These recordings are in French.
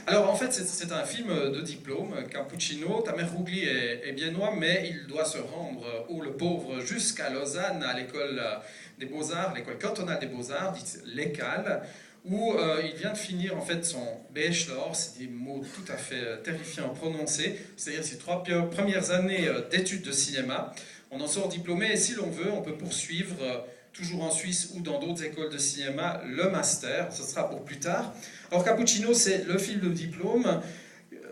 Alors en fait, c'est un film de diplôme, Cappuccino. Tamer Rougli est viennois, mais il doit se rendre, oh le pauvre, jusqu'à Lausanne, à l'école des Beaux-Arts, l'école cantonale des Beaux-Arts, dite l'ECAL, où il vient de finir en fait son bachelor. C'est des mots tout à fait terrifiants à prononcer, c'est-à-dire ses 3 premières années d'études de cinéma. On en sort diplômé et si l'on veut, on peut poursuivre, toujours en Suisse ou dans d'autres écoles de cinéma, le master. Ce sera pour plus tard. Alors Cappuccino, c'est le film de diplôme.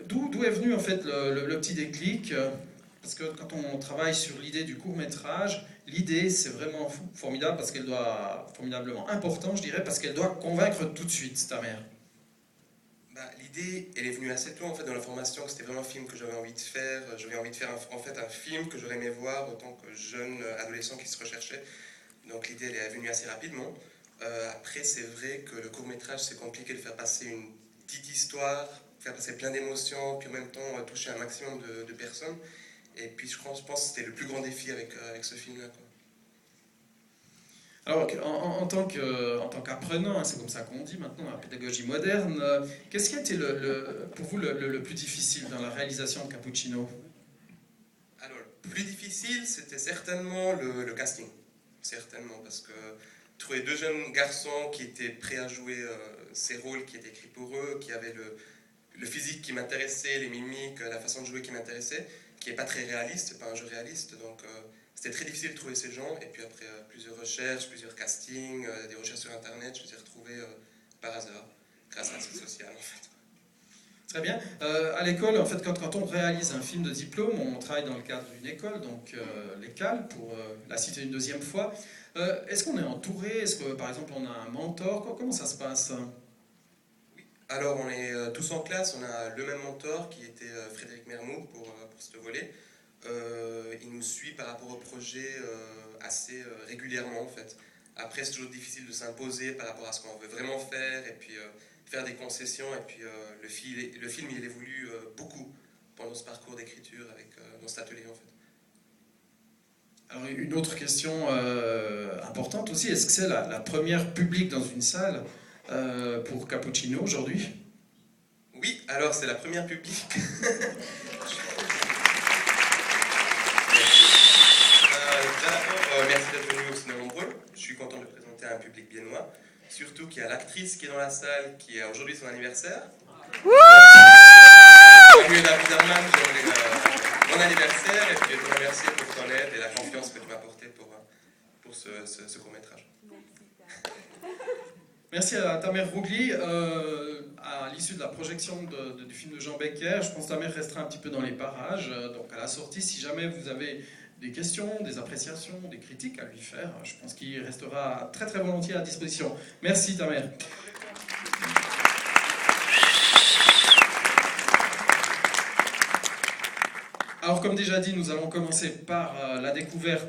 D'où est venu en fait le petit déclic? Parce que quand on travaille sur l'idée du court-métrage, l'idée c'est vraiment formidable parce qu'elle doit, formidablement important je dirais, parce qu'elle doit convaincre tout de suite ta mère. L'idée, elle est venue assez tôt en fait dans la formation, que c'était vraiment un film que j'avais envie de faire. J'avais envie de faire en fait un film que j'aurais aimé voir en tant que jeune adolescent qui se recherchait. Donc l'idée, elle est venue assez rapidement. Après, c'est vrai que le court-métrage, c'est compliqué de faire passer une petite histoire, faire passer plein d'émotions, puis en même temps toucher un maximum de personnes. Et puis je pense que c'était le plus grand défi avec ce film-là, quoi. Alors en tant qu'apprenant, hein, c'est comme ça qu'on dit maintenant, la pédagogie moderne, qu'est-ce qui a été pour vous le plus difficile dans la réalisation de Cappuccino? Alors, le plus difficile, c'était certainement le casting. Certainement, parce que trouver deux jeunes garçons qui étaient prêts à jouer ces rôles qui étaient écrits pour eux, qui avaient le physique qui m'intéressait, les mimiques, la façon de jouer qui m'intéressait, qui n'est pas très réaliste, c'est pas un jeu réaliste, donc c'était très difficile de trouver ces gens. Et puis après plusieurs recherches, plusieurs castings, des recherches sur internet, je me suis retrouvé par hasard, grâce à un site social en fait. Très bien. À l'école, en fait, quand on réalise un film de diplôme, on travaille dans le cadre d'une école, donc l'ECAL, pour la citer une deuxième fois. Est-ce qu'on est entouré? Est-ce que, par exemple, on a un mentor? Comment ça se passe? Alors, on est tous en classe, on a le même mentor qui était Frédéric Mermoux pour ce volet. Il nous suit par rapport au projet assez régulièrement en fait. Après, c'est toujours difficile de s'imposer par rapport à ce qu'on veut vraiment faire et puis faire des concessions. Et puis le film, il évolue beaucoup pendant ce parcours d'écriture dans cet atelier en fait. Alors, une autre question importante aussi, est-ce que c'est la première publique dans une salle pour Cappuccino aujourd'hui? Oui, alors c'est la première publique. Merci d'être venu au cinéma nombreux. Je suis content de présenter à un public viennois. Surtout qu'il y a l'actrice qui est dans la salle, qui a aujourd'hui son anniversaire. Samuel Abderman, mon anniversaire, et puis je te remercie pour ton aide et la confiance que tu m'as apportée pour ce court-métrage. Merci à Tamer Rougli. À l'issue de la projection du film de Jean Becker, je pense que Tamer restera un petit peu dans les parages. Donc à la sortie, si jamais vous avez des questions, des appréciations, des critiques à lui faire, je pense qu'il restera très très volontiers à disposition. Merci Tamer. Alors comme déjà dit, nous allons commencer par la découverte